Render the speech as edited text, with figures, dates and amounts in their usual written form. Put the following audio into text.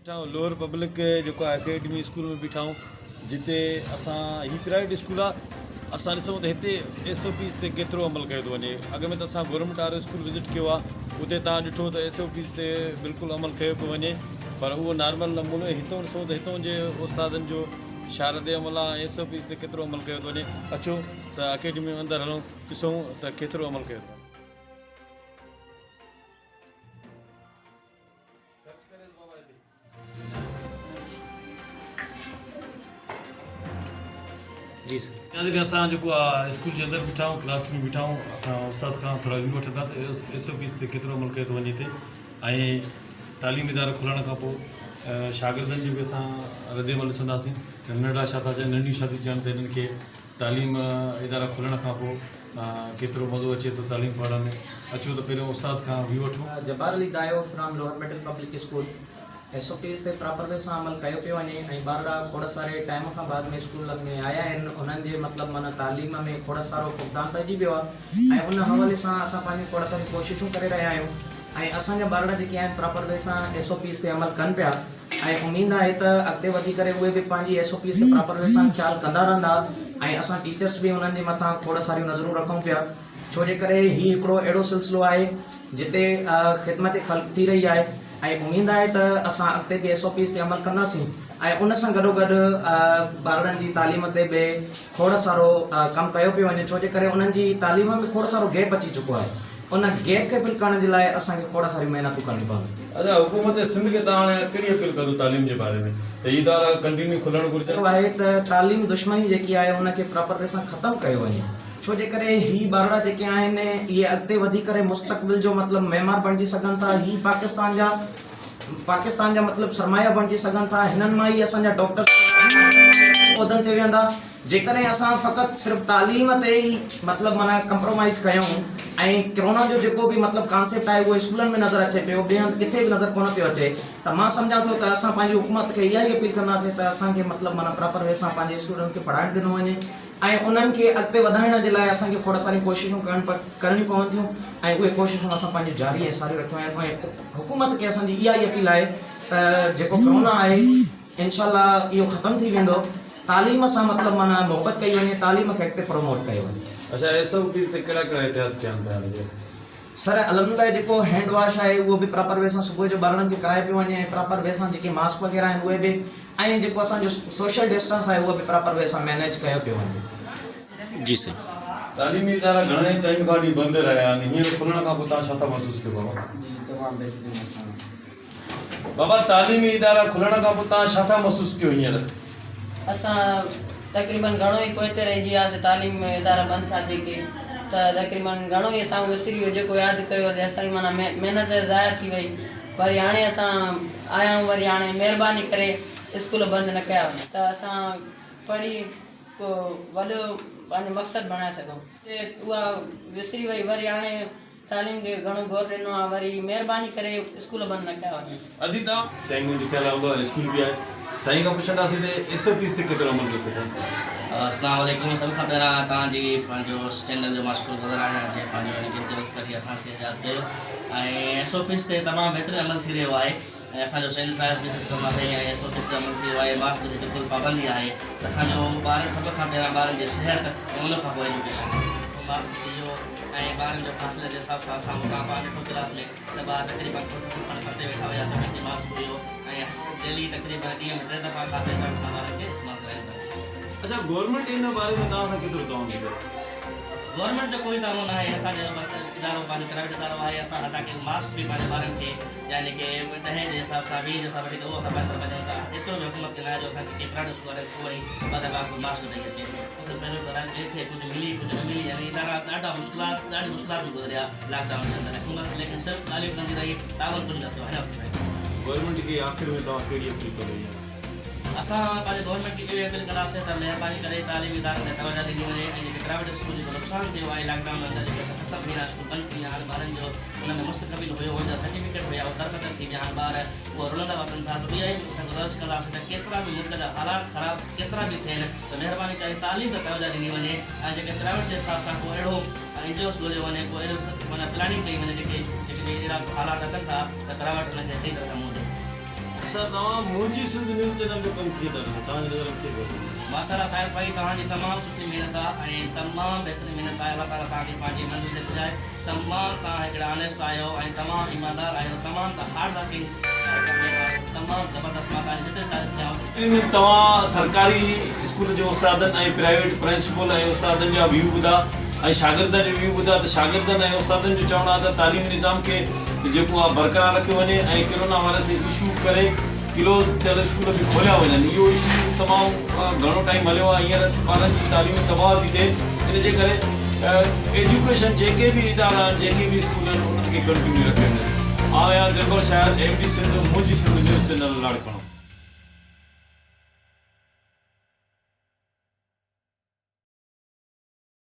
बीठा हूँ lower public जो academy school में बीठा हूँ जिते असां ही प्राइवेट स्कूल आहे। असां ॾिसूं त हिते SOPs ते केतिरो अमल कयो थो वञे। अॻ में त असां गवर्नमेंट वारो स्कूल विज़िट कयो आहे, उते तव्हां ॾिठो त SOPs ते बिल्कुलु अमल कयो पियो वञे, पर उहो नॉर्मल नमूनो हितों ॾिसूं त हितों जे उस्तादनि जो शारदे अमल आहे, SOPs ते केतिरो अमल कयो थो वञे। अचो त अकेडमी में अंदरि हलूं, ॾिसूं त केतिरो अमल कयो थो वञे। जी सर। यानी असां जेको आहे स्कूल जे अंदरि बीठा आहियूं, क्लास में बीठा आहियूं, असां उस्ताद खां थोरा व्यू वठंदा त SOPs ते केतिरो अमल कयो थो वञे हिते। ऐं तालीम इदारा खुलण खां पोइ शागिर्दनि जी बि असां रद्द अमल ॾिसंदासीं। नंढड़ा छा था चवनि, नंढियूं छा थी चवनि त हिननि खे तालीम इदारा खुलण खां पोइ केतिरो मज़ो अचे थो तालीम पढ़ण में। अचो त पहिरियों उस्ताद खां व्यू वठूं। जब्बार अली दायो from lower middle public school. SOPs ते प्रॉपर वे सां अमल कयो पियो वञे ऐं ॿार खोड़ सारे टाइम खां बाद में स्कूल में आया आहिनि। उन्हनि जे मतिलबु माना तालीम में खोड़ सारो फुक़दान पइजी वियो आहे ऐं उन हवाले सां असां पंहिंजी खोड़ सारी कोशिशूं करे रहिया आहियूं ऐं असांजा ॿार जेके आहिनि प्रॉपर वे सां SOPs ते अमल कनि पिया ऐं उम्मीद आहे त अॻिते वधी करे उहे बि पंहिंजी SOPs ते प्रॉपर वे सां ख़्यालु कंदा रहंदा ऐं असां टीचर्स बि उन्हनि जे मथां खोड़ सारियूं नज़रूं रखूं पिया, छो जे करे हीउ हिकिड़ो अहिड़ो सिलसिलो आहे जिते ख़िदमत ख़ल्क़ थी रही आहे ऐं उम्मीद आहे त असां अॻिते बि SOPs ते अमल कंदासीं ऐं उन सां गॾोगॾु ॿारनि जी तालीम ते बि खोड़ सारो कमु कयो पियो वञे, छो जे करे उन्हनि जी तालीम में खोड़ सारो गैप अची चुको आहे। उन गैप खे फिल करण जे लाइ असांखे खोड़ सारियूं महिनतूं करणी पवंदियूं। अच्छा, हुकूमत सिंध खे तव्हां हाणे कहिड़ी अपील कंदो तालीम जे बारे में त इदारा कंटिन्यू खुलणु घुरिजे? आहे त तालीम दुश्मनी जेकी आहे उनखे प्रॉपर वे सां ख़तमु कयो वञे, छो जे करे ही ॿार जेके आहिनि इहे अॻिते वधी करे मुस्तक़बिल जो मतिलबु मेमार बणिजी सघनि था। ही पाकिस्तान जा मतिलबु सरमाया बणिजी सघनि था। हिननि मां ई असांजा डॉक्टर उहिदनि ते वेहंदा। जेकॾहिं असां फ़क़ति सिर्फ़ु तालीम ते ई मतिलबु माना कंप्रोमाइज़ कयूं ऐं कोरोना जो जेको बि मतिलबु कॉन्सेप्ट आहे उहो स्कूलनि में नज़र अचे पियो, ॿिए हंधि किथे बि नज़र कोन पियो अचे, त मां सम्झां थो त असां पंहिंजी हुकूमत खे इहा ई अपील कंदासीं त असांखे मतिलबु माना प्रॉपर वे सां पंहिंजे स्टूडेंट्स खे पढ़ाइणु ॾिनो वञे ऐं उन्हनि खे अॻिते वधाइण जे लाइ असांखे खोड़ सारियूं कोशिशूं करणियूं पवंदियूं ऐं उहे कोशिशूं असां पंहिंजी जारी ऐं सारियूं रखियूं आहिनि ऐं हुकूमत खे असांजी इहा ई अपील आहे त जेको कोरोना आहे इंशाअल्लाह इहो ख़तमु थी वेंदो, तालीम सां मतिलबु माना मोहबत कई वञे, तालीम खे अॻिते प्रमोट कयो वञे। अच्छा, SOPs ते कहिड़ा कहिड़ा एहतियात थियनि पिया? सर अल्हम्दुलिल्लाह जेको हैंड वॉश आहे उहो बि प्रॉपर वे सां सुबुह जो ॿारनि खे कराए पियो वञे ऐं प्रॉपर वे सां जेके मास्क वग़ैरह आहिनि उहे बि ऐं जेको असांजो सोशल डिस्टेंस आहे उहो बि प्रॉपर वे सां मैनेज कयो पियो वञे। जी सर। तालीमी इदारा घणे टाइम खां वठी बंदि रहिया आहिनि, हींअर खुलण खां पोइ तव्हां छा था महसूसु कयो बाबा? जी तमामु बहितरीनु। बाबा तालीमी इदारा खुलण खां पोइ तव्हां छा था महसूसु कयो हींअर? असां तक़रीबन घणो ई पोइते रहिजी वियासीं। तालीम इदारा बंदि था जेके त तक़रीबन घणो ई असां विसरी वियो, जेको यादि कयोसीं असांजी माना महिनत ज़ाया थी वई। वरी हाणे असां आया आहियूं, वरी हाणे महिरबानी करे स्कूल बंदि न कया वञे त असां पढ़ी को वॾो पंहिंजो मक़सदु बणाए सघूं। उहा विसरी वई, वरी हाणे तालीम खे घणो गौर ॾिनो आहे, वरी महिरबानी करे स्कूल बंदि न कया वञे। अदीता टाइम जो ख्याल हूंदो आहे स्कूल बि आहे, साईं खां पुछंदासीं त SOPs ते केतिरो अमल कयो पियो? अस्सलाम वालेकुम। सभ खां पहिरां तव्हांजी पंहिंजो चैनल जो मां शुक्रगुज़ार आहियां जंहिं पंहिंजो क़ीमती वक़्तु कढी असांखे यादि कयो ऐं SOPs ते तमामु बहितरीनु अमल थी रहियो आहे ऐं असांजो सैनिटाइज़ बि सिस्टम आहे ऐं SOPs ते अमल थी रहियो आहे। मास्क जी बिल्कुलु पाबंदी आहे त असांजो ॿारनि सभ खां पहिरां ॿारनि जी सिहत ऐं उन खां पोइ एजुकेशन मास्क थी वियो ऐं ॿारनि जो फ़ासिले जे हिसाब सां असां मुक़ाम पाण ॾिठो क्लास में त ॿार तक़रीबन परते वेठा हुया, सभिनी मास्क हुयो ऐं डेली तक़रीबन ॾींहं में 3 दफ़ा ख़ासि तरह सां ॿारनि खे इस्तेमालु कराइनि था। अच्छा, गवर्नमेंट इन बारे में तव्हां सां केतिरो तव्हां करे? गवर्नमेंट जो कोई ताउन आहे, असांजो इदारो पंहिंजो प्राइवेट इदारो आहे। असां ताकी मास्क बि पंहिंजे ॿारनि खे यानी कि 10 जे हिसाब सां 20 जे हिसाब सां उहो असां पंहिंजी तरफ़ ॾियूं था। एतिरो बि हुकूमत खे न आहे जो असांखे कंहिं प्राइवेट स्कूल वारे थ्रू वरी ॿ दफ़ा मास्क ॾेई अचे। असां पहिरियों सराय ॾेई थिए, कुझु मिली कुझु न मिली, यानी इदारा ॾाढी मुश्किलात में गुज़रिया लॉकडाउन जे अंदरि। हुकूमत लेकिन सिर्फ़ु तालीम कंदी रही, ताउन कुझु न थियो। हिन वक़्तु गवर्नमेंट खे आख़िर में तव्हां कहिड़ी अपील कयो? असां पंहिंजे गवर्नमेंट खे इहो अपील कंदासीं त महिरबानी करे तालीमी इदारनि ते तवजो ॾिनी वञे ऐं जेके प्राइवेट स्कूल जेको नुक़सानु थियो आहे लॉकडाउन में अंदरि, जेके असां ख़तमु थी विया, स्कूल बंदि थी विया, हाणे ॿारनि जो हुन में मुस्तक़बिल हुयो, हुनजा सर्टिफिकेट हुया, उहो दरख़त थी विया, हाणे ॿार उहो रुलंदा वञनि था। त इहा ई गुज़ारिश कंदासीं त केतिरा बि मुल्क जा हालात ख़राब केतिरा बि थियनि त महिरबानी करे तालीम ते तवजो ॾिनी वञे ऐं जेके प्राइवेट जे हिसाब सां को अहिड़ो इंजोस ॻोल्हियो वञे, को अहिड़ो माना प्लानिंग कई वञे जेके अहिड़ा हालात अचनि था त प्राइवेट हुनखे सही तरह सां मुंहुं ॾिए। अच्छा तव्हां मुंहिंजी सिंध न्यूज़ चैनल जो कमु कीअं था कयो तव्हांजी नज़र में कीअं पियो माशाल्लाह साहिब भाई तव्हांजी तमामु सुठी महिनत आहे ऐं तमामु बहितरीनु महिनत आहे अलाह ताला तव्हांखे पंहिंजी मंज़िल ते पुॼाए तमामु तव्हां हिकिड़ा ऑनेस्ट आहियो ऐं तमामु ईमानदार आहियो तमामु हार्ड वर्किंग तमामु ज़बरदस्त मां तव्हांजी जेतिरी तारीफ़ कयां इन तव्हां सरकारी स्कूल जो उस्तादनि ऐं प्राइवेट प्रिंसिपल ऐं उस्तादनि जा व्यू ॿुधा ऐं शागिर्दनि जो व्यू ॿुधा त शागिर्दनि ऐं उस्तादनि जो चवणु आहे त तालीम निज़ाम खे जेको आहे बरक़रार रखियो वञे ऐं कोरोना वायरस जे इशू करे क्लोज़ थियल स्कूल बि खोलिया वञनि इहो इशू तमामु घणो टाइम हलियो आहे हींअर ॿारनि जी तालीम तबाह थी थिए इन जे करे एजुकेशन जेके बि इदारा आहिनि जेके बि स्कूल आहिनि उन्हनि खे कंटिन्यू रखनि आहियां दिलबर शायर MD सिंध मुंहिंजी सिंध न्यूज़ चैनल लाड़काणो